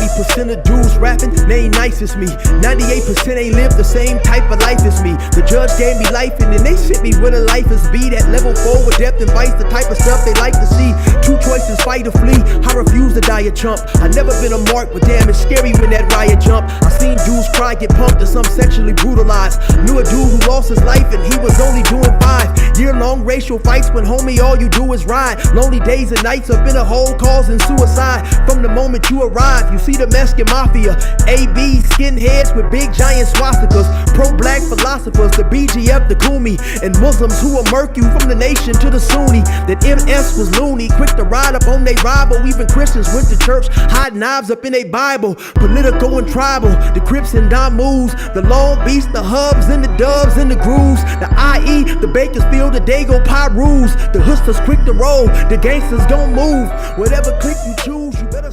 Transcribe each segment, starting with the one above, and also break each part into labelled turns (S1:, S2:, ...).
S1: 90% of dudes rapping, they ain't nice as me. 98% ain't live the same type of life as me. The judge gave me life and then they sent me where the life is be. That level 4 with depth and vice, the type of stuff they like to see. Two choices, fight or flee. I refuse to die a chump. I never been a mark, but damn, it's scary when that riot jump. I seen dudes cry, get pumped, and some sexually brutalized. Knew a dude who lost his life and he was only doing 5 year-long racial fights when homie all you do is ride. Lonely days and nights up in a hole causing suicide. From the moment you arrive, you see the Mexican mafia, AB skinheads with big giant swastikas, pro-black philosophers, the BGF, the Kumi, and Muslims who will murk you from the nation to the Sunni. That yr.s was loony, quick to ride up on they rival. Even Christians went to church, hide knives up in they Bible. Political and tribal, the Crips and Damus, the Long Beach, the Hubs and the Dubs and the Grooves, the IE, the Bakersfield, the Dago Pyrus, the hustlers quick to roll, the gangsters don't move. Whatever clique you choose, you better.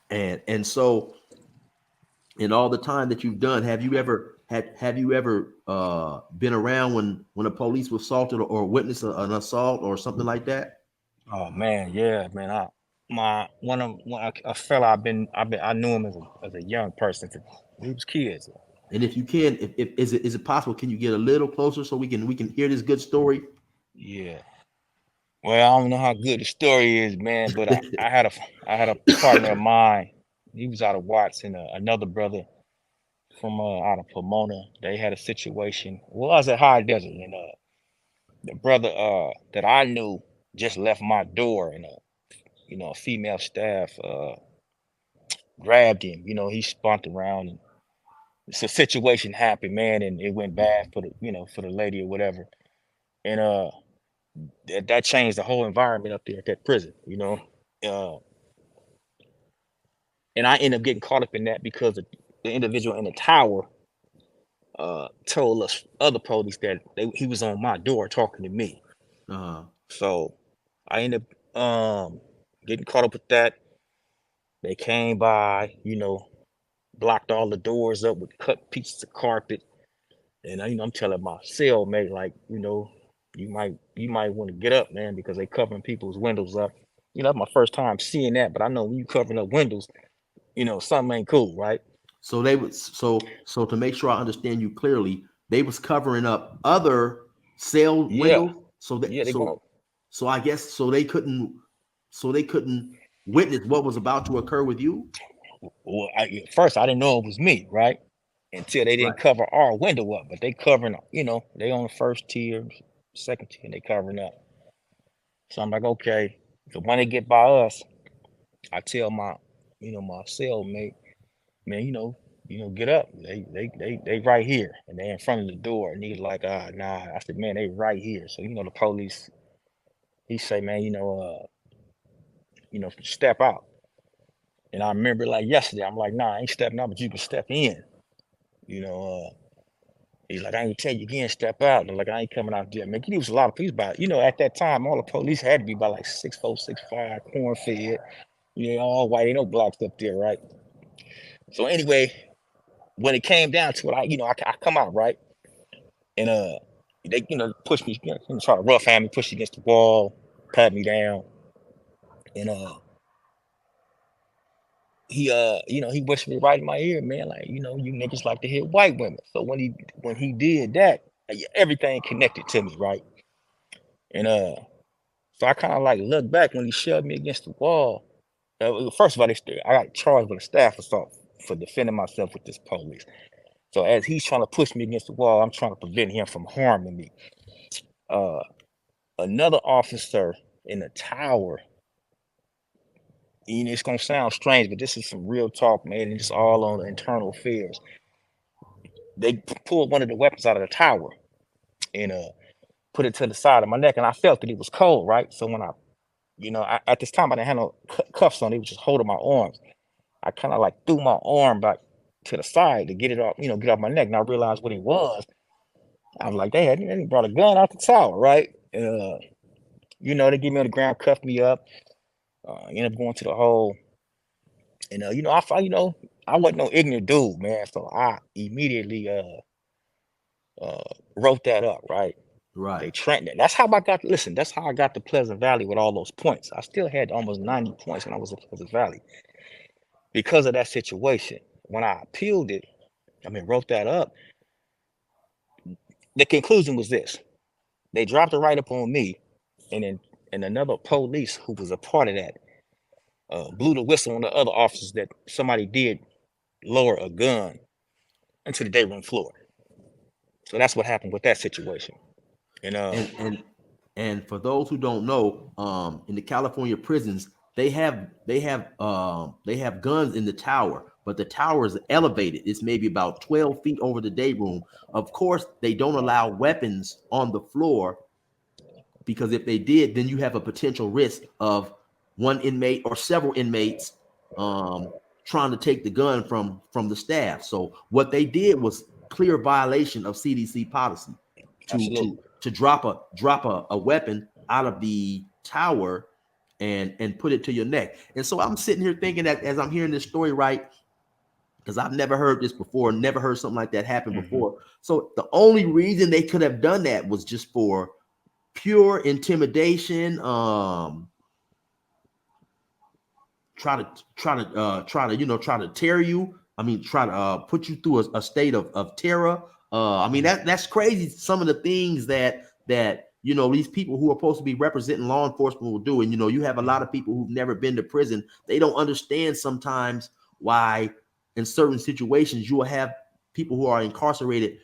S1: And so, in all the time that you've done, have you ever been around when a police was assaulted or witnessed an assault or something like that?
S2: Oh man, yeah, man. A fella I knew him as a young person. He was kids.
S1: And if you can, if is it possible? Can you get a little closer so we can hear this good story?
S2: Yeah. Well, I don't know how good the story is, man, but I had a partner of mine. He was out of Watts, and another brother from out of Pomona. They had a situation. Well, I was at High Desert, and the brother that I knew just left my door, and a female staff grabbed him. He spunked around, and so situation happened, man, and it went bad for the lady or whatever, and that changed the whole environment up there at that prison, and I ended up getting caught up in that because the individual in the tower told us other police that he was on my door talking to me. So I ended up getting caught up with that. They came by, blocked all the doors up with cut pieces of carpet, and I'm telling my cellmate, like, you might want to get up, man, because they covering people's windows up. That's my first time seeing that, but I know when you covering up windows, something ain't cool, right?
S1: So they would so to make sure I understand you clearly, they was covering up other cell windows. So that so I guess they couldn't witness what was about to occur with you.
S2: Well, first I didn't know it was me, right? Until they didn't cover our window up, but they covering, they on the first tier, second tier, and they covering up. So I'm like, okay. So when they get by us, I tell my cellmate, man, get up. They right here, and they in front of the door, and he's like, nah. I said, man, they right here. So the police, he say, man, step out. And I remember like yesterday, I'm like, nah, I ain't stepping out, but you can step in. He's like, I ain't tell you again, step out. And like, I ain't coming out there. Man, he was a lot of police by, at that time, all the police had to be by like 6'4", 6'5", corn fed, all white, ain't no blacks up there, right? So anyway, when it came down to it, I come out, right? And they, push me, try to rough hand me, push me against the wall, pat me down. And he whispered right in my ear, man, like, you niggas like to hit white women. So when he did that, everything connected to me, right? And so I kind of like looked back when he shoved me against the wall. First of all, I got charged with a staff assault for defending myself with this police. So as he's trying to push me against the wall, I'm trying to prevent him from harming me. Another officer in the tower, it's gonna sound strange, but this is some real talk, man, and it's all on the internal affairs. They pulled one of the weapons out of the tower and put it to the side of my neck, and I felt that it was cold, right? So when at this time I didn't have no cuffs on, it was just holding my arms. I kind of like threw my arm back to the side to get it off, get off my neck, and I realized what it was. I was like, they brought a gun out the tower, right? They get me on the ground, cuffed me up. Ended up going to the hole, and I wasn't no ignorant dude, man. So I immediately wrote that up, right?
S1: Right.
S2: They trained that. That's how I got. Listen, that's how I got to Pleasant Valley with all those points. I still had almost 90 points when I was at Pleasant Valley. because of that situation. When I appealed it, wrote that up, the conclusion was this: they dropped the write up on me, and then and another police who was a part of that blew the whistle on the other officers that somebody did lower a gun into the day room floor. So that's what happened with that situation. And
S3: And for those who don't know, in the California prisons, they have guns in the tower, but the tower is elevated. It's maybe about 12 feet over the day room. Of course, they don't allow weapons on the floor, because if they did, then you have a potential risk of one inmate or several inmates trying to take the gun from the staff. So what they did was clear violation of CDC policy to
S2: absolutely,
S3: drop a weapon out of the tower and put it to your neck. And so I'm sitting here thinking that as I'm hearing this story, right, because I've never heard this before, never heard something like that happen
S2: hmm
S3: before. So the only reason they could have done that was just for pure intimidation, try to tear you. Try to put you through a state of terror. That's crazy. Some of the things that these people who are supposed to be representing law enforcement will do. And you have a lot of people who've never been to prison. They don't understand sometimes why in certain situations you will have people who are incarcerated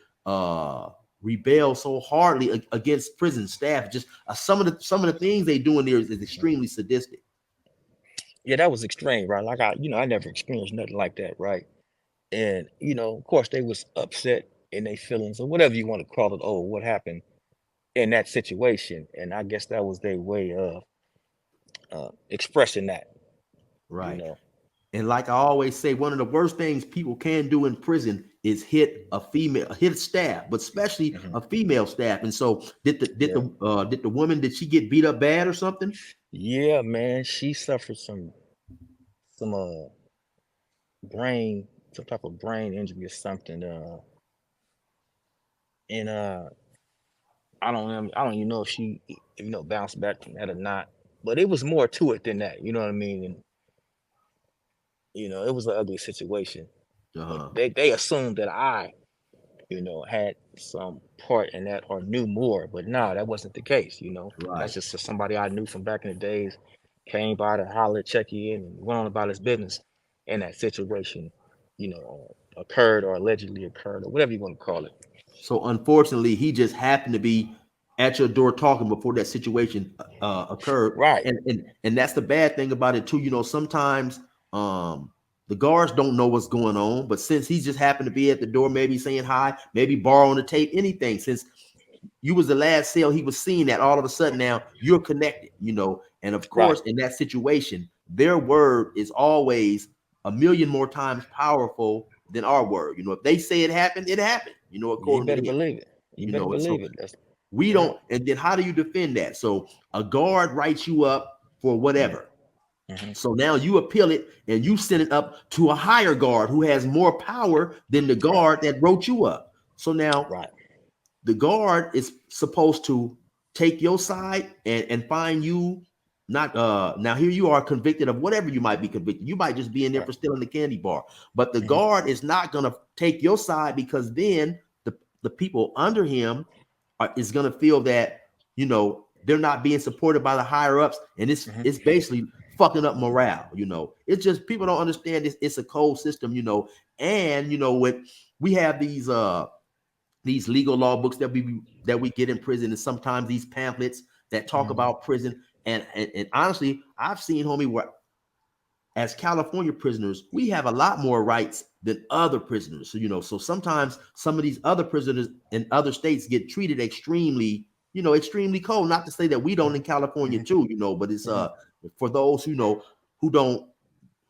S3: rebel so hardly against prison staff. Just some of the things they do in there is extremely sadistic.
S2: yeah, that was extreme, right? Like I never experienced nothing like that, right? And of course, they was upset in their feelings or whatever you want to call it. Oh, what happened in that situation? And I guess that was their way of expressing that, you
S3: Right.
S2: know.
S3: And like I always say, one of the worst things people can do in prison is hit staff, but especially
S2: hmm
S3: a female staff. And so,
S2: Yeah,
S3: did the woman, did she get beat up bad or something?
S2: yeah, man. She suffered some brain, some type of brain injury or something. And I don't even know if she bounced back from that or not. But it was more to it than that. You know what I mean? And it was an ugly situation.
S3: Uh
S2: But
S3: huh.
S2: they assumed that I had some part in that or knew more. But no, that wasn't the case. That's
S3: Right.
S2: just somebody I knew from back in the days, came by to holler, check you in, and went on about his business. And that situation, occurred or allegedly occurred or whatever you want to call it.
S3: So unfortunately, he just happened to be at your door talking before that situation occurred,
S2: Right.
S3: and that's the bad thing about it too. Sometimes the guards don't know what's going on, but since he just happened to be at the door, maybe saying hi, maybe borrowing the tape, anything. Since you was the last cell he was seeing, that all of a sudden now you're connected. And of
S2: Right.
S3: course, in that situation, their word is always a million more times powerful than our word. If they say it happened, it happened.
S2: You
S3: According to
S2: better
S3: them.
S2: believe it. You better
S3: And
S2: believe
S3: so
S2: it. That's
S3: we
S2: yeah.
S3: don't. And then how do you defend that? So a guard writes you up for whatever.
S2: Mm-hmm.
S3: So now you appeal it and you send it up to a higher guard who has more power than the
S2: Right.
S3: guard that wrote you up. So now
S2: Right.
S3: the guard is supposed to take your side and find you not now here you are convicted of whatever you might be convicted. You might just be in there
S2: Right.
S3: for stealing the candy bar, but the
S2: Mm-hmm.
S3: guard is not going to take your side, because then the people under him is going to feel that they're not being supported by the higher ups, and
S2: Mm-hmm.
S3: it's basically fucking up morale. It's just people don't understand this. It's a cold system. And when we have these legal law books that we get in prison, and sometimes these pamphlets that talk
S2: Mm-hmm.
S3: about prison, and honestly, I've seen, homie, where as California prisoners, we have a lot more rights than other prisoners. So sometimes some of these other prisoners in other states get treated extremely cold. Not to say that we don't in California
S2: Mm-hmm.
S3: too, but it's
S2: Mm-hmm.
S3: for those who don't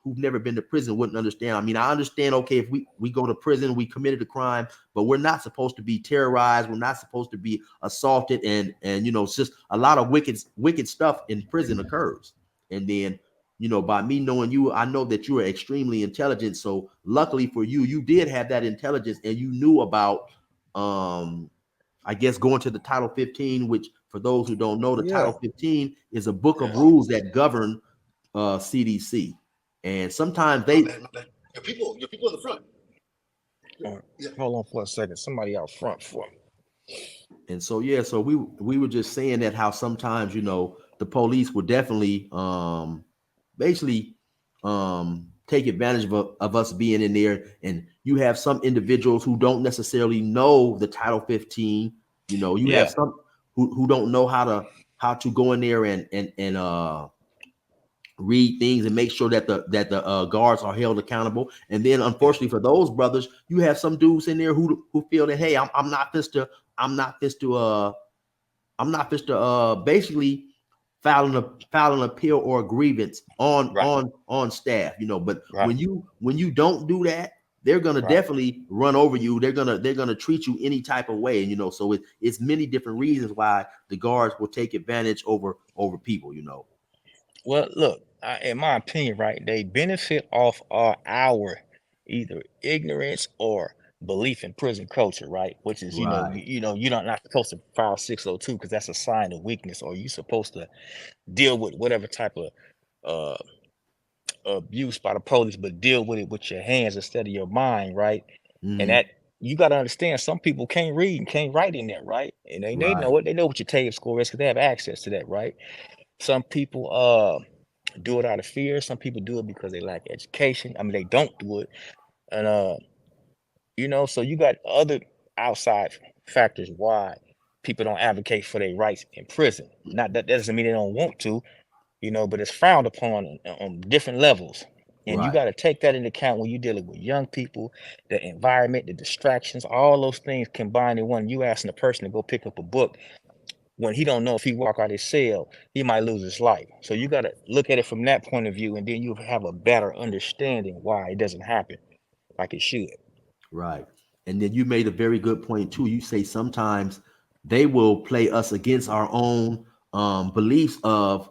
S3: who've never been to prison wouldn't understand. I understand, okay, if we go to prison, we committed a crime, but we're not supposed to be terrorized. We're not supposed to be assaulted, and it's just a lot of wicked stuff in prison occurs. And then, by me knowing you, I know that you are extremely intelligent. So luckily for you, you did have that intelligence, and you knew about I guess going to the Title 15, which for those who don't know, the
S2: Yeah.
S3: Title 15 is a book of
S2: Yeah.
S3: rules that govern CDC. And sometimes
S4: My
S3: they
S4: bad, my bad. Your people in the front. Yeah.
S2: Hold on for a second. Somebody out front for me.
S3: and so yeah, so we were just saying that how sometimes, you know, the police would definitely basically take advantage of us being in there, and you have some individuals who don't necessarily know the Title 15. You know, you have
S2: Yeah,
S3: some who don't know how to go in there and read things and make sure that the guards are held accountable. And then
S2: yeah,
S3: unfortunately for those brothers, you have some dudes in there who feel that, hey, I'm not this to I'm not this to basically file an appeal or a grievance
S2: right,
S3: on staff, you know. But
S2: right,
S3: when you don't do that, they're gonna
S2: right.
S3: definitely run over you. They're gonna treat you any type of way, and you know. So it's many different reasons why the guards will take advantage over people, you know.
S2: Well, look, in my opinion, right, they benefit off our either ignorance or belief in prison culture, right? Which is,
S3: Right,
S2: you're not supposed to file 602 because that's a sign of weakness, or you're supposed to deal with whatever type of uh abuse by the police, but deal with it with your hands instead of your mind, right? And
S3: hmm,
S2: that you got to understand, some people can't read and can't write in there, right? And they
S3: right,
S2: know it. They know what your TABE score is because they have access to that, right? Some people do it out of fear. Some people do it because they lack education. I mean, they don't do it, and so you got other outside factors why people don't advocate for their rights in prison. Not that doesn't mean they don't want to, but it's frowned upon on different levels. And you
S3: right,
S2: got to take that into account when you're dealing with young people, the environment, the distractions, all those things combined in one. You asking a person to go pick up a book when he don't know if he walk out his cell, he might lose his life. So you got to look at it from that point of view, and then you have a better understanding why it doesn't happen like it should.
S3: right. And then you made a very good point too. You say sometimes they will play us against our own beliefs of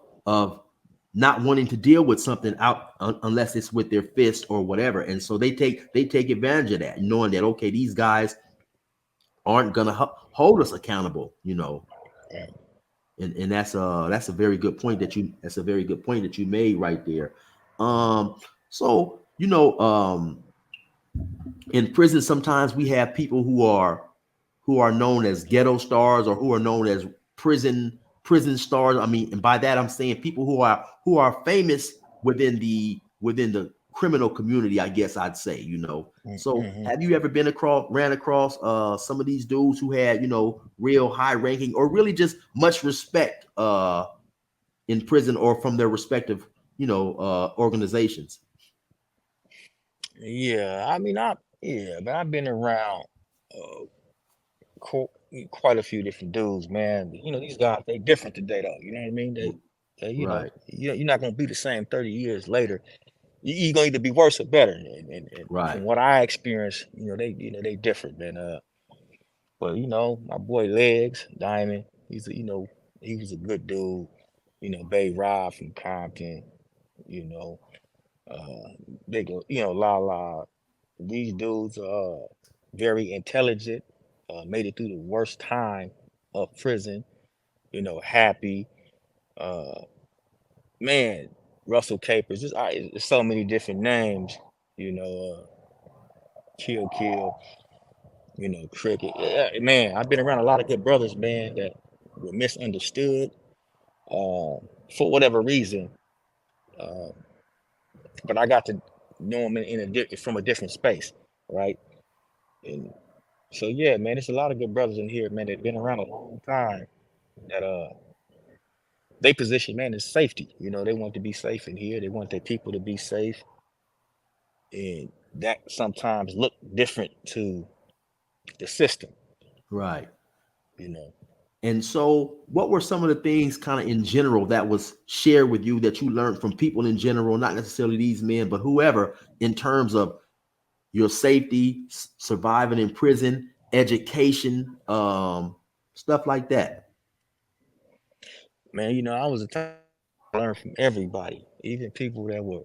S3: not wanting to deal with something out unless it's with their fist or whatever. And so they take advantage of that, knowing that okay, these guys aren't gonna hold us accountable, you know.
S2: Yeah.
S3: And that's a very good point that you made right there. So you know, in prison sometimes we have people who are known as ghetto stars or who are known as prison stars. I mean, and by that I'm saying people who are famous within the criminal community, I guess I'd say, you know. So
S2: Mm-hmm.
S3: have you ever ran across some of these dudes who had, you know, real high ranking or really just much respect in prison or from their respective, you know, organizations?
S2: Yeah, I mean, but I've been around uh, qu- quite a few different dudes, man. These guys, they different today, though. You know what I mean?
S3: Right,
S2: You're not gonna be the same 30 years later. You're gonna either be worse or better. And
S3: right,
S2: from what I experienced, they different, man. But my boy Legs Diamond, he was a good dude. Bay Rob from Compton. You know, uh, Big, La La. These dudes are very intelligent. Made it through the worst time of prison. Happy. Uh, man, Russell Capers. There's so many different names. You know, Kill Kill. Cricket. Yeah, man, I've been around a lot of good brothers, man, that were misunderstood for whatever reason. Uh, but I got to know them from a different space, right? And so, yeah, man, there's a lot of good brothers in here, man, that been around a long time. That they position, man, is safety. They want to be safe in here. They want their people to be safe, and that sometimes look different to the system.
S3: right.
S2: You know.
S3: And so, what were some of the things, kind of in general, that was shared with you that you learned from people in general, not necessarily these men, but whoever, in terms of your safety, surviving in prison, education, stuff like that?
S2: Man, I was a type to learn from everybody, even people that were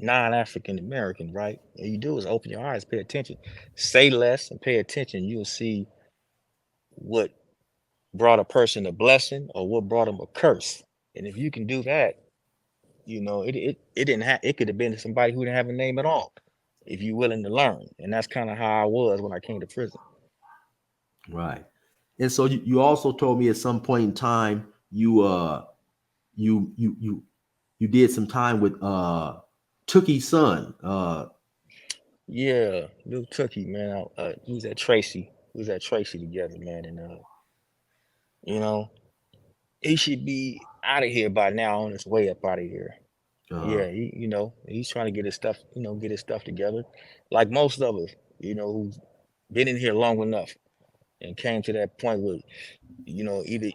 S2: non-African American, right? All you do is open your eyes, pay attention, say less and pay attention. You'll see what brought a person a blessing or what brought them a curse. And if you can do that, you know, it didn't have, it could have been somebody who didn't have a name at all if you're willing to learn. And that's kind of how I was when I came to prison.
S3: Right. And so you also told me at some point in time you did some time with Tookie's son.
S2: Yeah, Lil Tookie, man. We was at Tracy. We was at Tracy together, man. And you know, he should be out of here by now, on his way up out of here. Yeah, you know, he's trying to get his stuff, you know, get his stuff together. Like most of us, you know, who's been in here long enough and came to that point where, you know, either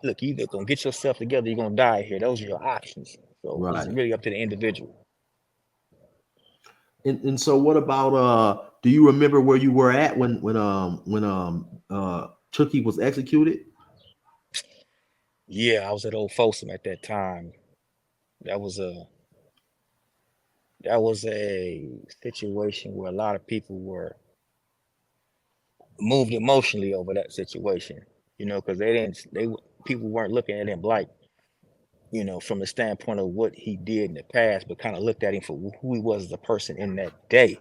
S2: gonna get yourself together, you're gonna die here. Those are your options. So it's
S3: Right.
S2: really up to the individual.
S3: And so what about do you remember where you were at when Tookie was executed?
S2: Yeah, I was at Old Folsom at that time. That was a that was a situation where a lot of people were moved emotionally over that situation, you know, because people weren't looking at him like, you know, from the standpoint of what he did in the past, but kind of looked at him for who he was as a person in that day.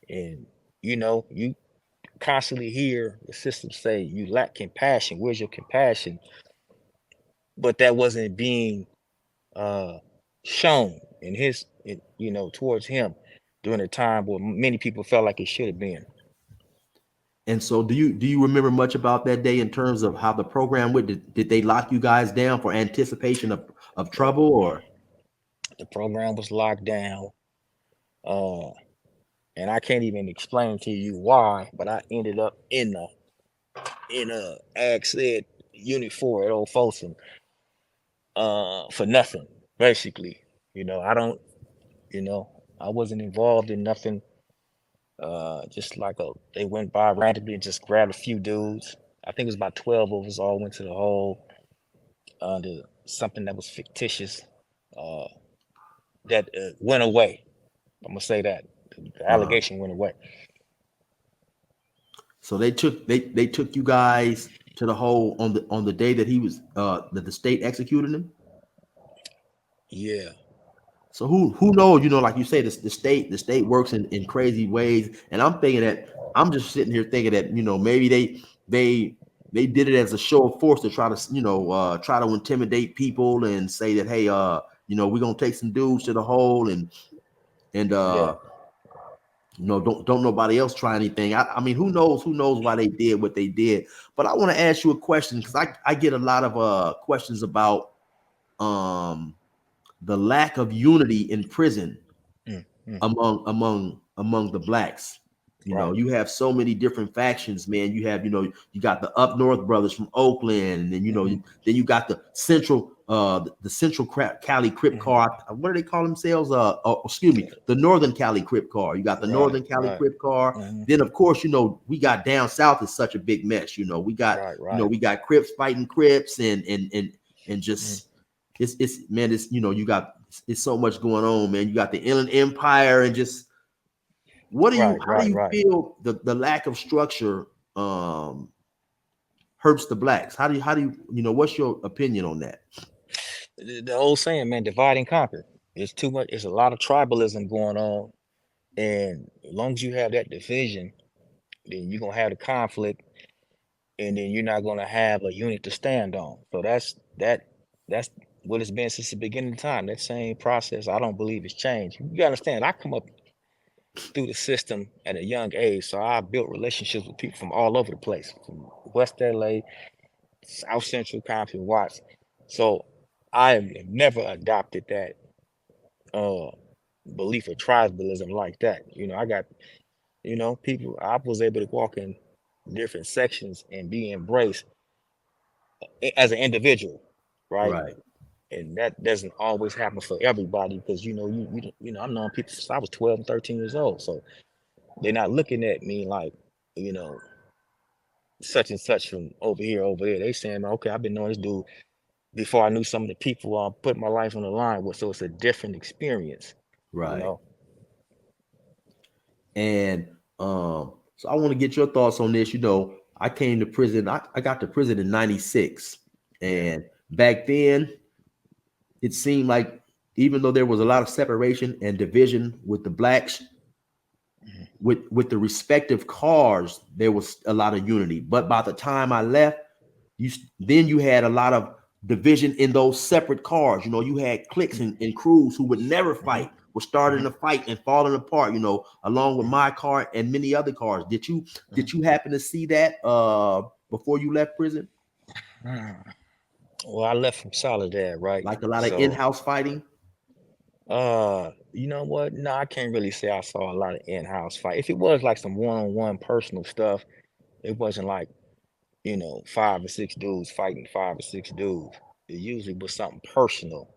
S2: And you know, you constantly hear the system say you lack compassion. Where's your compassion? But that wasn't being uh shown you know, towards him during a time where many people felt like it should have been.
S3: And so do you remember much about that day in terms of how the program went? Did they lock you guys down for anticipation of trouble or?
S2: The program was locked down. Uh, and I can't even explain to you why, but I ended up in a Ag Said Unit 4 at Old Folsom for nothing, basically. You know, I don't, you know, I wasn't involved in nothing. Just like they went by randomly and just grabbed a few dudes. I think it was about 12 of us all went to the hole under something that was fictitious uh, that went away. I'm gonna say that the
S3: Uh,
S2: allegation went away.
S3: so they took you guys to the hole on the day that he was that the state executed him.
S2: Yeah,
S3: So who knows? You know, like you say, the state works in crazy ways, and I'm thinking that I'm just sitting here thinking that maybe they did it as a show of force to try to try to intimidate people and say that hey we're gonna take some dudes to the hole and
S2: yeah,
S3: don't nobody else try anything. I mean who knows why they did what they did. But I want to ask you a question because I get a lot of questions about um the lack of unity in prison
S2: mm, mm,
S3: among the blacks.
S2: right,
S3: You have so many different factions, man. You have, you got the Up North brothers from Oakland, and then
S2: hmm,
S3: then you got the Central Cali Crip
S2: hmm,
S3: Car. What do they call themselves? Excuse me, the Northern Cali Crip Car. You got the
S2: right,
S3: Northern Cali
S2: right,
S3: Crip Car.
S2: hmm,
S3: Then of course, we got down south is such a big mess. We got
S2: right, right,
S3: we got Crips fighting Crips and
S2: mm,
S3: just it's man, it's you got it's so much going on, man. You got the Inland Empire and just
S2: right,
S3: how do
S2: right,
S3: you
S2: right.
S3: feel the lack of structure hurts the blacks? What's your opinion on that?
S2: The old saying, man, divide and conquer. It's too much. It's a lot of tribalism going on, and as long as you have that division, then you're gonna have the conflict, and then you're not gonna have a unit to stand on. So that's what it's been since the beginning of time. That same process, I don't believe it's changed. You gotta understand, I come up through the system at a young age, so I built relationships with people from all over the place, from West LA, South Central, Compton, Watts. So I have never adopted that uh belief of tribalism like that. You know, I got, people, I was able to walk in different sections and be embraced as an individual, right?
S3: Right,
S2: And that doesn't always happen for everybody because I've known people since I was 12 and 13 years old. So they're not looking at me like, you know, such and such from over there. They saying, okay, I've been knowing this dude before I knew some of the people I put my life on the line with. So it's a different experience, you
S3: right.
S2: know.
S3: And so I want to get your thoughts on this. I came to prison. I got to prison in '96,
S2: Yeah.
S3: and back then it seemed like even though there was a lot of separation and division with the blacks, with the respective cars, there was a lot of unity. But by the time I left, you had a lot of division in those separate cars. You know, you had cliques and crews who would never fight, were starting to fight and falling apart, you know, along with my car and many other cars. Did you happen to see that before you left prison?
S2: Well, I left from Soledad, right?
S3: Like a lot of
S2: So,
S3: in-house fighting?
S2: you know what? No, I can't really say I saw a lot of in-house fight. If it was like some one-on-one personal stuff, it wasn't like, 5 or 6 dudes fighting 5 or 6 dudes. It usually was something personal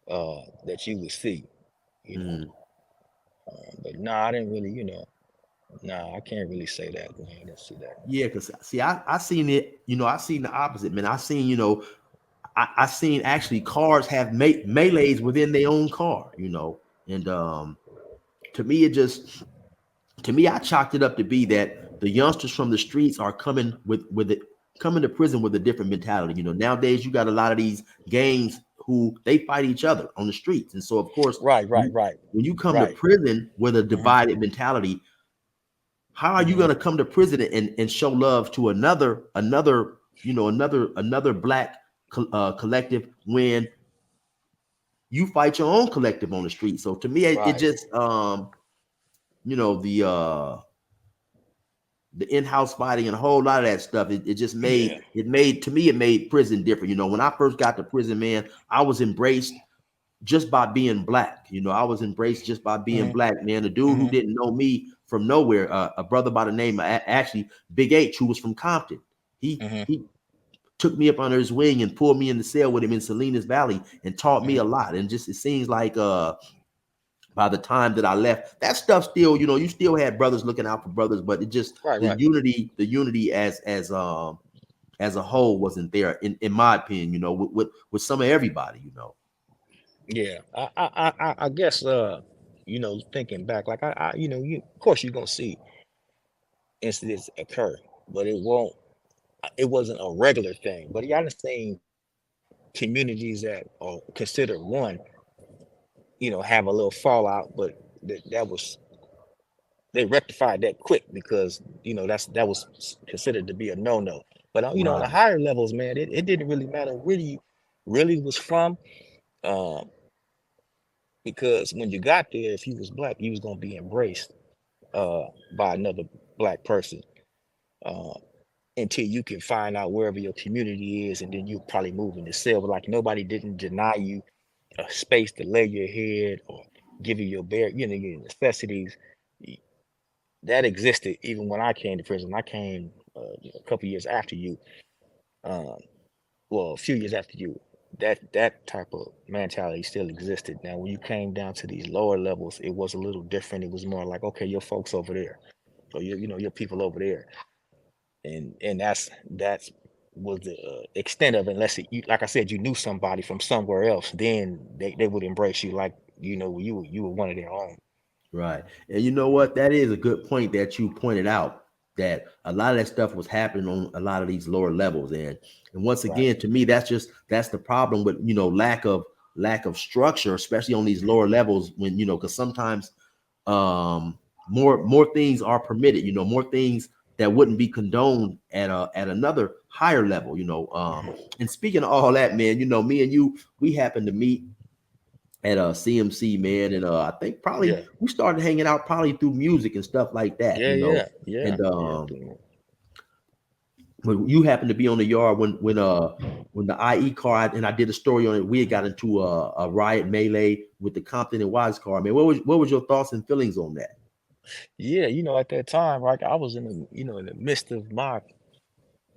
S2: that you would see, you know.
S3: Mm.
S2: But no, I didn't really, no, I can't really say that. Man, I didn't see that.
S3: Yeah, because see, I seen it, I seen the opposite, man. I seen, I seen actually cars have melees within their own car, and to me, I chalked it up to be that the youngsters from the streets are coming to prison with a different mentality. Nowadays you got a lot of these gangs who they fight each other on the streets, and so of course,
S2: Right, right,
S3: when,
S2: right,
S3: when you come to
S2: right.
S3: prison with a
S2: hmm
S3: divided mentality, how are you
S2: hmm
S3: going to come to prison and show love to another black collective when you fight your own collective on the street? So to me, it
S2: Right.
S3: just you know the in-house fighting and a whole lot of that stuff, it just
S2: Yeah.
S3: it made prison different. When I first got to prison, man, I was embraced just by being black. I was embraced just by being
S2: hmm
S3: black, man. A dude who
S2: hmm
S3: didn't know me from nowhere, a brother by the name of actually Big H, who was from Compton.
S2: hmm
S3: He took me up under his wing and pulled me in the cell with him in Salinas Valley and taught me
S2: hmm
S3: a lot. And just it seems like by the time that I left, that stuff still, you still had brothers looking out for brothers, but it just
S2: Right, right.
S3: the unity as a whole wasn't there in my opinion, with some of everybody.
S2: Yeah. I guess thinking back, like of course you're gonna see incidents occur, but it wasn't a regular thing. But you understand communities that are considered one, have a little fallout, but that was they rectified that quick because that was considered to be a no-no. But on the
S3: Right.
S2: higher levels, man, it didn't really matter where you really was from, um, because when you got there, if you was black, you was gonna be embraced uh, by another black person uh, until you can find out wherever your community is, and then you probably move into cell. But like nobody didn't deny you a space to lay your head or give you your your necessities. That existed even when I came to prison. I came a couple years after you, um, well, a few years after you. That type of mentality still existed. Now, when you came down to these lower levels, it was a little different. It was more like, okay, your folks over there, or your people over there, and that's was the extent of it. Unless like I said, you knew somebody from somewhere else, then they would embrace you like you were one of their own.
S3: Right. And you know what? That is a good point that you pointed out, that a lot of that stuff was happening on a lot of these lower levels. And once
S2: Right.
S3: again, to me, that's the problem with, lack of structure, especially on these lower levels when, because sometimes more things are permitted, more things that wouldn't be condoned at another higher level. And speaking of all that, man, me and you, we happened to meet at a CMC, man, and I think probably
S2: Yeah.
S3: we started hanging out probably through music and stuff like that,
S2: Yeah. Yeah. Yeah.
S3: and
S2: Yeah.
S3: when you happened to be on the yard when the IE car, and I did a story on it, we had got into a riot melee with the Compton and Wise car, man. What was your thoughts and feelings on that?
S2: Yeah, at that time, like I was in in the midst of my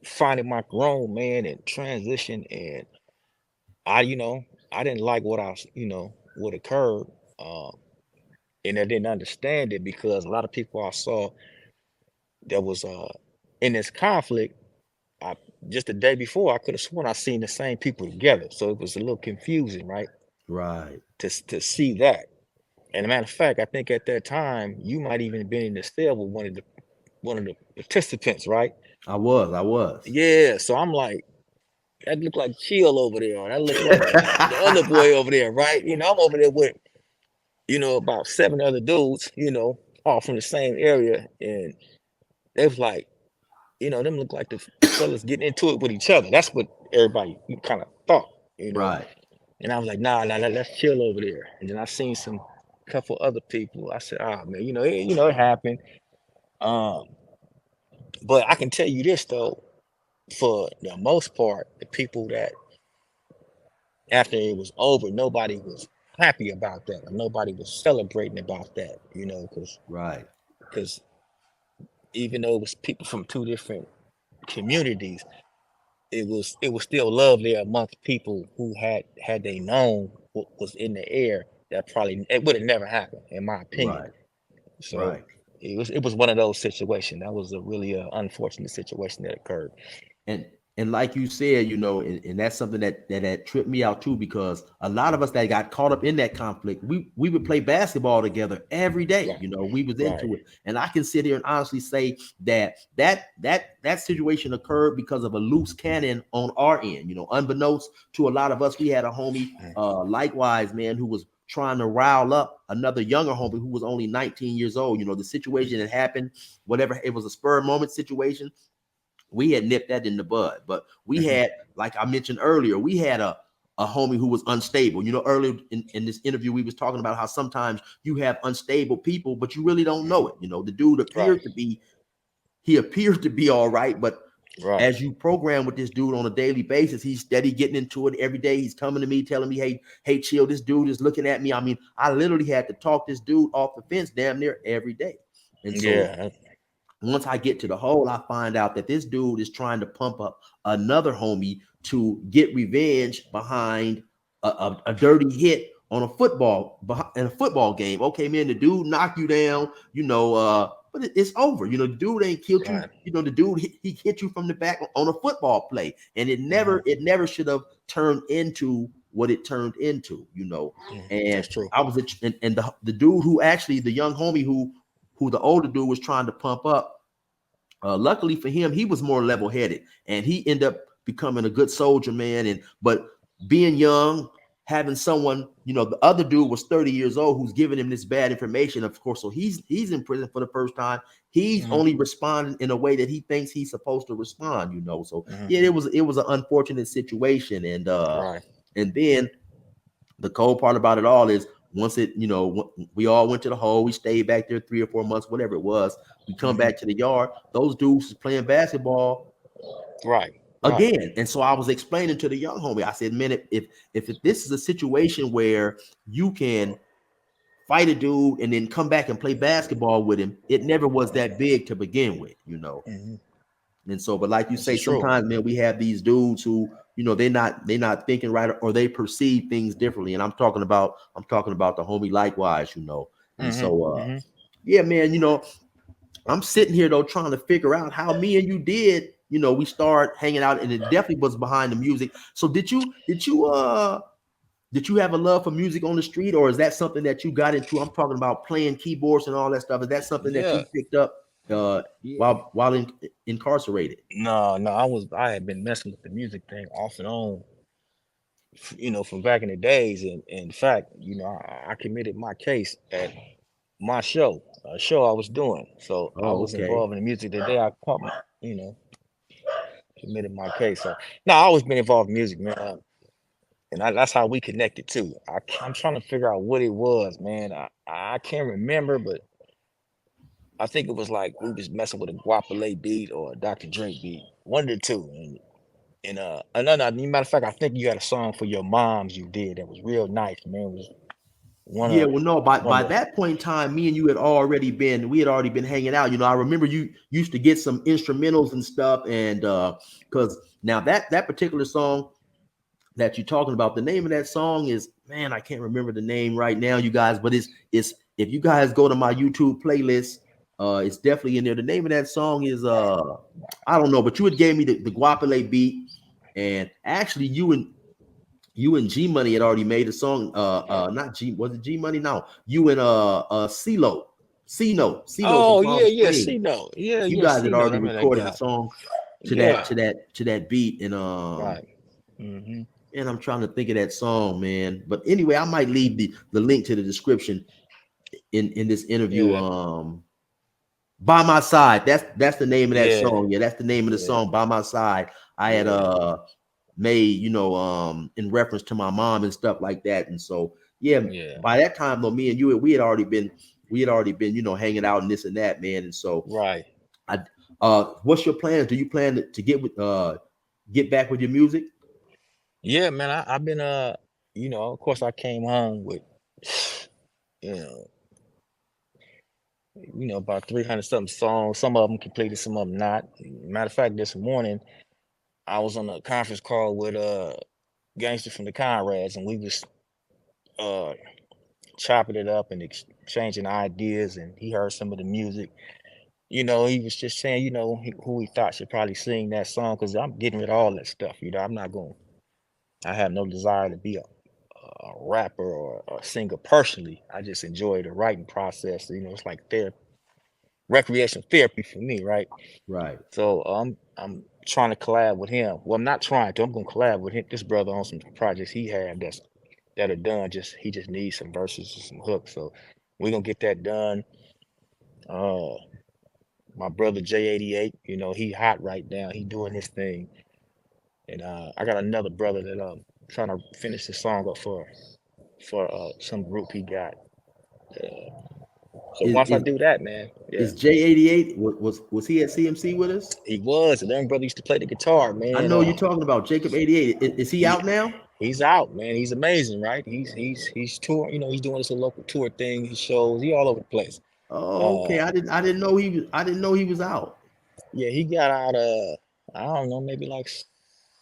S2: finding my grown man and transition, and I, I didn't like what what occurred, um, and I didn't understand it because a lot of people I saw that was in this conflict. I just the day before, I could have sworn I seen the same people together, so it was a little confusing, right?
S3: Right.
S2: To see that. And a matter of fact, I think at that time you might even been in the cell with one of the participants, right?
S3: I was.
S2: Yeah. So I'm like, that look like Chill over there, or that look like the other boy over there, right? You know, I'm over there with, you know, about 7 other dudes, you know, all from the same area, and they was like, you know, them look like the fellas getting into it with each other. That's what everybody kind of thought, you know.
S3: Right.
S2: And I was like, nah, let's chill over there. And then I seen some couple other people. I said, ah, man, you know, it happened. Um, but I can tell you this though, for the most part, the people that after it was over, nobody was happy about that, or nobody was celebrating about that, you know,
S3: Right.
S2: because even though it was people from 2 different communities, it was still love there amongst people who had they known what was in the air. That probably it would have never happened, in my opinion.
S3: Right.
S2: So
S3: Right.
S2: it was one of those situations. That was a really unfortunate situation that occurred.
S3: And like you said, you know, and that's something that tripped me out too, because a lot of us that got caught up in that conflict, we would play basketball together every day.
S2: Right,
S3: You know, we was
S2: right,
S3: into it, and I can sit here and honestly say that situation occurred because of a loose cannon on our end. You know, unbeknownst to a lot of us, we had a homie, likewise, man, who was trying to rile up another younger homie who was only 19 years old. You know, the situation that happened, whatever, it was a spur moment situation. We had nipped that in the bud, but we
S2: mhm,
S3: had, like I mentioned earlier, we had a homie who was unstable. You know, earlier in this interview, we was talking about how sometimes you have unstable people, but you really don't know it. You know, the dude
S2: right,
S3: appears to be all right, but
S2: right,
S3: as you program with this dude on a daily basis, he's steady getting into it every day. He's coming to me, telling me, hey, Chill, this dude is looking at me. I mean, I literally had to talk this dude off the fence damn near every day. And so
S2: yeah,
S3: once I get to the hole, I find out that this dude is trying to pump up another homie to get revenge behind a dirty hit on a football game. Okay, man, the dude knocked you down, you know, but it's over. You know, the dude ain't killed you.
S2: right,
S3: You know, the dude he hit you from the back on a football play, and it
S2: mhm,
S3: never should have turned into what it turned into. You know, and
S2: that's true.
S3: I was and the dude who actually the young homie who the older dude was trying to pump up. Luckily for him, he was more level-headed, and he ended up becoming a good soldier, man. But being young, having someone, you know, the other dude was 30 years old who's giving him this bad information, of course. So he's in prison for the first time. He's
S2: Mhm,
S3: only responding in a way that he thinks he's supposed to respond, you know. So
S2: mhm,
S3: yeah, it was an unfortunate situation,
S2: right,
S3: and then the cold part about it all is once it, you know, we all went to the hole, we stayed back there 3 or 4 months, whatever it was. We come
S2: mhm,
S3: back to the yard, those dudes is playing basketball
S2: right, right,
S3: again. And so I was explaining to the young homie, I said, man, if this is a situation where you can fight a dude and then come back and play basketball with him, it never was that big to begin with, you know.
S2: mhm.
S3: And so, but like you
S2: This
S3: say,
S2: is true.
S3: sometimes, man, we have these dudes who, you know, they're not thinking right, or they perceive things differently. And I'm talking about the homie likewise, you know. And
S2: Mhm,
S3: so
S2: mhm.
S3: yeah, man, you know, I'm sitting here though trying to figure out how me and you did, you know, we start hanging out, and it definitely was behind the music. So did you have a love for music on the street, or is that something that you got into? I'm talking about playing keyboards and all that stuff. Is that something that
S2: Yeah,
S3: you picked up
S2: yeah.
S3: while incarcerated?
S2: No, no, I had been messing with the music thing off and on, you know, from back in the days. And in fact, you know, I committed my case at my show, a show I was doing. So I
S3: Oh,
S2: was
S3: okay.
S2: involved in the music the day I caught my, you know, committed my case. So no, I always been involved in music, man. And that's how we connected too. I'm trying to figure out what it was, man. I can't remember, but I think it was like we was messing with a Guapale beat or a Dr. Dre beat, one of the two. And matter of fact, I think you had a song for your moms you did that was real nice, man. It was one
S3: Yeah,
S2: of
S3: well, no, by
S2: one of
S3: that point in time, me and you we had already been hanging out. You know, I remember you used to get some instrumentals and stuff, and because now that particular song that you're talking about, the name of that song is, man, I can't remember the name right now, you guys, but it's if you guys go to my YouTube playlist, it's definitely in there. The name of that song is I don't know, but you had gave me the Guapale beat, and actually you and G Money had already made a song. Not G, was it G Money? No, you and CeeLo, C-Note from
S2: oh
S3: Palm
S2: yeah, yeah,
S3: Springs.
S2: C note. Yeah,
S3: You
S2: yeah,
S3: guys had
S2: C note.
S3: already
S2: I remember that
S3: recorded a
S2: guy.
S3: song to
S2: Yeah,
S3: that beat, and
S2: right. Hmm.
S3: And I'm trying to think of that song, man. But anyway, I might leave the link to the description in this interview.
S2: Yeah,
S3: By My Side. That's the name of that
S2: yeah,
S3: song. Yeah, that's the name of the
S2: yeah,
S3: song, By My Side. I had
S2: yeah,
S3: made, in reference to my mom and stuff like that. And so yeah,
S2: yeah.
S3: by that time though, me and you we had already been, hanging out and this and that, man. And so
S2: Right.
S3: I what's your plans? Do you plan to get back with your music?
S2: Yeah, man. I've been of course I came home with you know, about 300 something songs. Some of them completed, some of them not. Matter of fact, this morning I was on a conference call with gangster from the CAMERAMAN, and we was uh chopping it up and exchanging ideas, and he heard some of the music. He was just saying, who he thought should probably sing that song, because I'm getting rid of all that stuff. I'm not going. I have no desire to be a rapper or a singer personally. I just enjoy the writing process. It's like therapy, recreation therapy for me, right?
S3: Right.
S2: So I'm trying to collab with him. Well, I'm not trying to. I'm gonna collab with him, this brother, on some projects he had that are done. He just needs some verses and some hooks. So we're gonna get that done. Uh, my brother J88, he hot right now. He doing his thing, and I got another brother that trying to finish the song up for some group he got. Uh, so
S3: Is
S2: once I
S3: is
S2: do that, man, yeah,
S3: is J88 was he at CMC with us?
S2: he was. The young brother used to play the guitar,
S3: I
S2: man.
S3: know you're talking about Jacob 88. Is he
S2: Yeah,
S3: out now?
S2: he's out, man. He's amazing, right? He's touring. He's doing this little local tour thing. He shows. He all over the place.
S3: Oh, okay.
S2: Uh,
S3: I didn't know he was out.
S2: yeah, he got out. I don't know, maybe like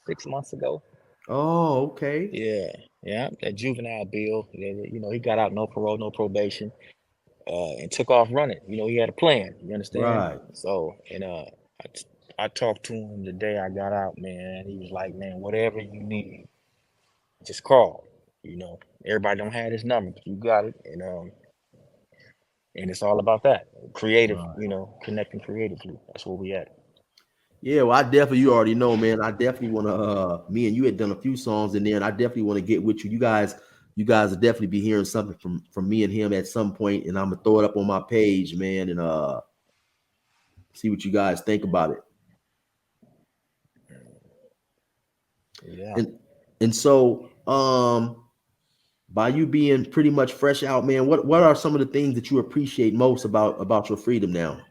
S2: 6 months ago.
S3: Oh, okay.
S2: Yeah, yeah, that juvenile bill. Yeah, he got out, no parole, no probation, and took off running. He had a plan. You understand?
S3: Right.
S2: So, and I, t- I talked to him the day I got out, man. He was like, man, whatever you need, just call. Everybody don't have his number, but you got it, and it's all about that creative.
S3: Right.
S2: Connecting creatively. That's where we at.
S3: Yeah, well, you already know, man. I definitely want to me and you had done a few songs in there, and I definitely want to get with you. You guys will definitely be hearing something from me and him at some point, and I'm gonna throw it up on my page, man, and see what you guys think about it.
S2: Yeah.
S3: And so by you being pretty much fresh out, man, what are some of the things that you appreciate most about your freedom now?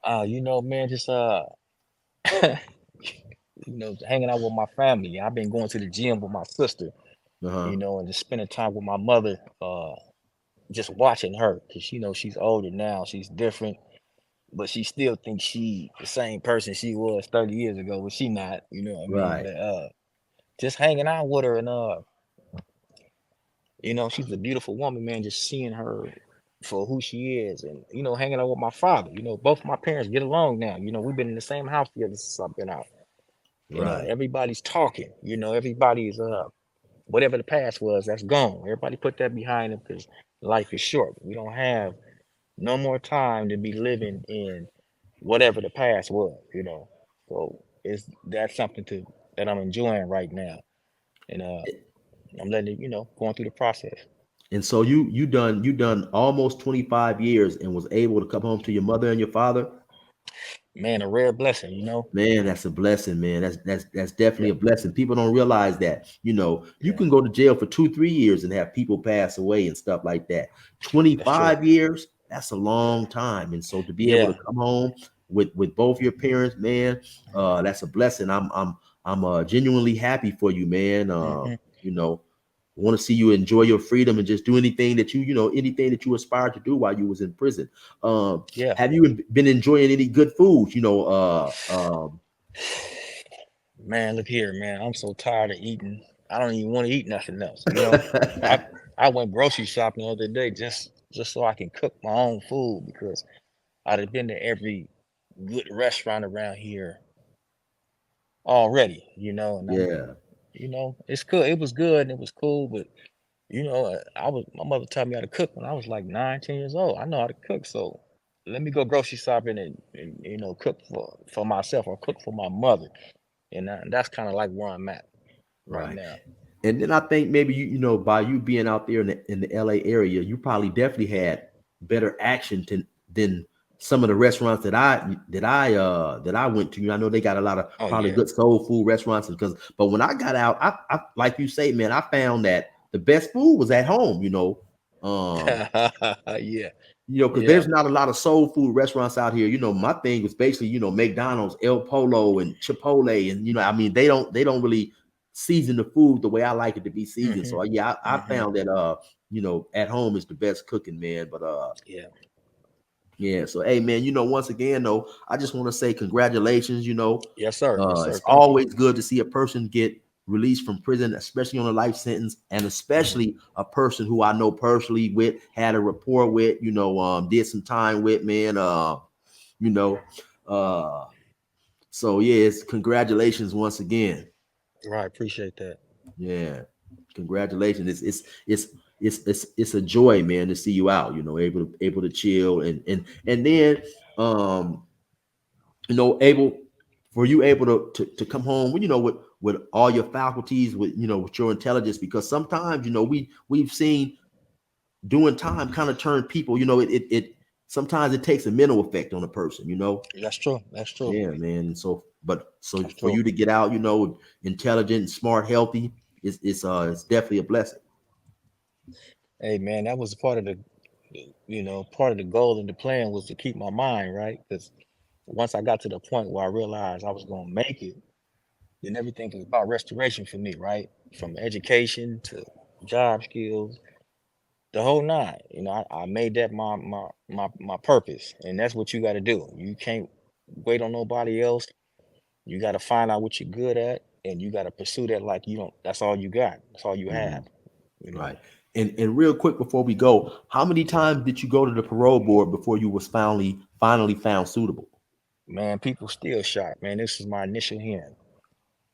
S2: Man, just hanging out with my family. I've been going to the gym with my sister,
S3: Uh-huh.
S2: and just spending time with my mother, just watching her, because she's older now, she's different, but she still thinks she the same person she was 30 years ago, but she not, you know what I mean?
S3: Right.
S2: But just hanging out with her, and she's a beautiful woman, man, just seeing her for who she is, and hanging out with my father. Both my parents get along now. We've been in the same house together since I've been out.
S3: Right.
S2: Everybody's talking, everybody's whatever the past was, that's gone. Everybody put that behind them, because life is short. We don't have no more time to be living in whatever the past was. So that's something that I'm enjoying right now. And I'm letting it, going through the process.
S3: And so you done almost 25 years and was able to come home to your mother and your father.
S2: Man, a rare blessing.
S3: Man, that's a blessing, man. That's definitely
S2: Yeah,
S3: a blessing. People don't realize that. You
S2: yeah,
S3: can go to jail for 2, 3 years and have people pass away and stuff like that.
S2: that's true.
S3: 25 years, that's a long time. And so to be able to
S2: Yeah.
S3: come home with both your parents, man, that's a blessing. I'm genuinely happy for you, man.
S2: Hmm.
S3: You know, want to see you enjoy your freedom and just do anything that anything that you aspired to do while you was in prison.
S2: Yeah.
S3: Have you been enjoying any good foods?
S2: Man, look here, man. I'm so tired of eating. I don't even want to eat nothing else. I I went grocery shopping the other day, just so I can cook my own food, because I'd have been to every good restaurant around here already, and
S3: Yeah,
S2: it's good. It was good and it was cool, but my mother taught me how to cook when I was like 9, 10 years old. I know how to cook, so let me go grocery shopping and cook for myself or cook for my mother. And that's kind of like where I'm at right now.
S3: And then I think maybe you know, by you being out there in the LA area, you probably definitely had better action than some of the restaurants that I went to. I know they got a lot of probably good soul food restaurants, but when I got out, I like you say, man, I found that the best food was at home, you know.
S2: Yeah.
S3: You know, because there's not a lot of soul food restaurants out here. You know, my thing was basically, you know, McDonald's, El Polo, and Chipotle, and you know, I mean, they don't really season the food the way I like it to be seasoned. So yeah, I found that you know, at home is the best cooking, man. But yeah. So hey, man, you know, once again though, I just want to say congratulations. You know,
S2: yes, sir.
S3: It's always good to see a person get released from prison, especially on a life sentence, and especially a person who I know personally with, had a rapport with, you know, did some time with, man. You know, so yes, congratulations once again.
S2: Right, appreciate that.
S3: Yeah, congratulations. It's a joy, man, to see you out. You know, able to chill and then you know, able to come home, you know, with all your faculties, with, you know, with your intelligence, because sometimes, you know, we've seen doing time kind of turn people, you know, it sometimes it takes a mental effect on a person, you know.
S2: That's true.
S3: Yeah, man. So for you to get out, you know, intelligent, smart, healthy, it's definitely a blessing.
S2: Hey, man, that was part of the, you know, part of the goal and the plan was to keep my mind right, because once I got to the point where I realized I was going to make it, then everything was about restoration for me, right? From education to job skills, the whole nine. You know, I made that my purpose, and that's what you got to do. You can't wait on nobody else. You got to find out what you're good at, and you got to pursue that like you don't. That's all you got. That's all you have. You know?
S3: Right. And real quick before we go, how many times did you go to the parole board before you was finally found suitable?
S2: Man, people still shocked. Man, this is my initial hearing.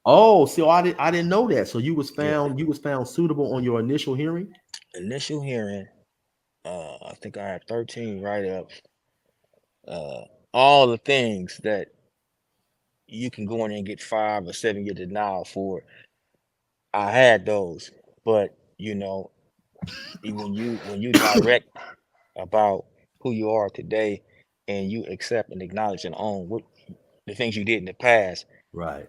S3: Oh, so I didn't know that. So you was found suitable on your initial hearing?
S2: Initial hearing, I think I had 13 write-ups. All the things that you can go in and get 5 or 7 year denial for, I had those. But you know, when you direct about who you are today, and you accept and acknowledge and own what the things you did in the past,
S3: right?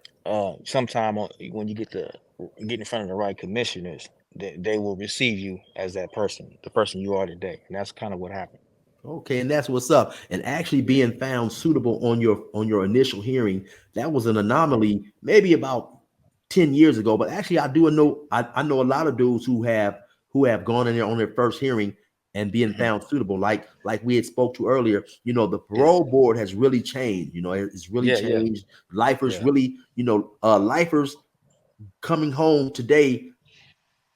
S2: Sometime when you get in front of the right commissioners, they will receive you as that person, the person you are today, and that's kind of what happened.
S3: Okay, and that's what's up. And actually being found suitable on your initial hearing, that was an anomaly maybe about 10 years ago. But actually, I know a lot of dudes who have gone in there on their first hearing and being found suitable, like we had spoke to earlier. You know, the parole board has really changed. You know, it's really changed. Lifers really, you know, lifers coming home today,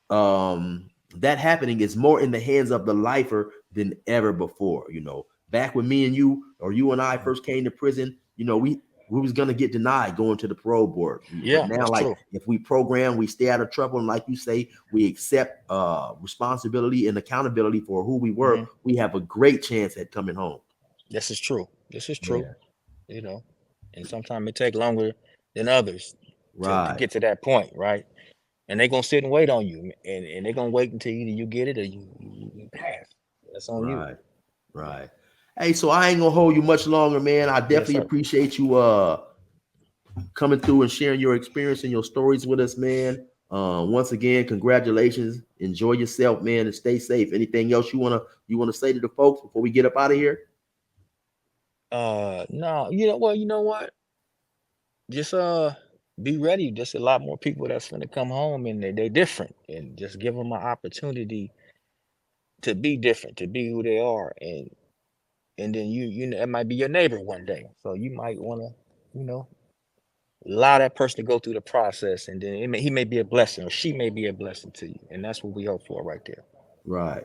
S3: that happening is more in the hands of the lifer than ever before. You know, back when me and you, or you and I first came to prison, you know, we was gonna get denied going to the parole board.
S2: Yeah,
S3: but now, like, if we program, we stay out of trouble, and like you say, we accept responsibility and accountability for who we were, we have a great chance at coming home.
S2: This is true. You know, and sometimes it takes longer than others to get to that point, right? And they're gonna sit and wait on you, and they're gonna wait until either you get it or you pass. That's on you.
S3: Right. Hey, so I ain't gonna hold you much longer, man. I definitely appreciate you coming through and sharing your experience and your stories with us, man. Once again, congratulations. Enjoy yourself, man, and stay safe. Anything else you wanna say to the folks before we get up out of here?
S2: No, you know what? Just be ready. Just a lot more people that's gonna come home, and they're different, and just give them an opportunity to be different, to be who they are, and then you know, it might be your neighbor one day, so you might want to, you know, allow that person to go through the process, and then he may be a blessing, or she may be a blessing to you, and that's what we hope for right there.
S3: Right.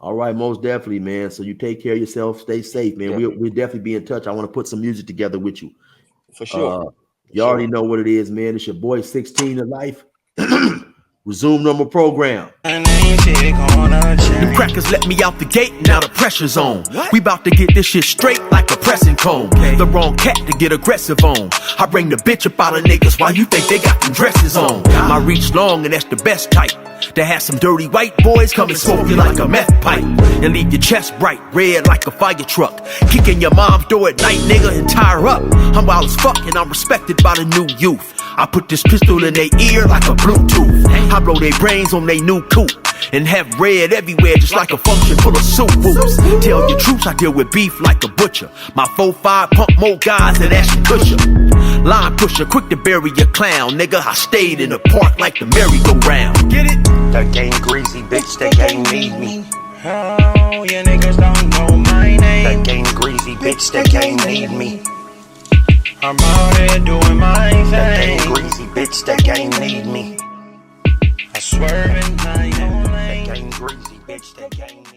S3: All right, most definitely, man. So you take care of yourself, stay safe, man. We'll definitely be in touch. I want to put some music together with you.
S2: For sure.
S3: You already know what it is, man. It's your boy 16 of life. Resume normal program.
S1: The crackers let me out the gate, now the pressure's on. We about to get this shit straight like a pressing cone. The wrong cat to get aggressive on. I bring the bitch up out of niggas while you think they got them dresses on. My reach long and that's the best type. To have some dirty white boys come and smoke you like a meth pipe. And leave your chest bright red like a fire truck. Kicking your mom's door at night, nigga, and tie her up. I'm wild as fuck and I'm respected by the new youth. I put this pistol in their ear like a Bluetooth. I blow their brains on they new coupe. And have red everywhere just like a function full of soup whoops. Tell your troops I deal with beef like a butcher. My 4-5 pump more guys than Ashton Kutcher. Line pusher, quick to bury your clown. Nigga, I stayed in the park like the merry-go-round. Get it?
S5: The game greasy, bitch, the game need me. Oh, you niggas don't know my name. The game greasy, bitch, the game need me. I'm out here doing my thing. The game greasy, bitch, the game need me. I swerve in my own lane. The game greasy, bitch, the game need me.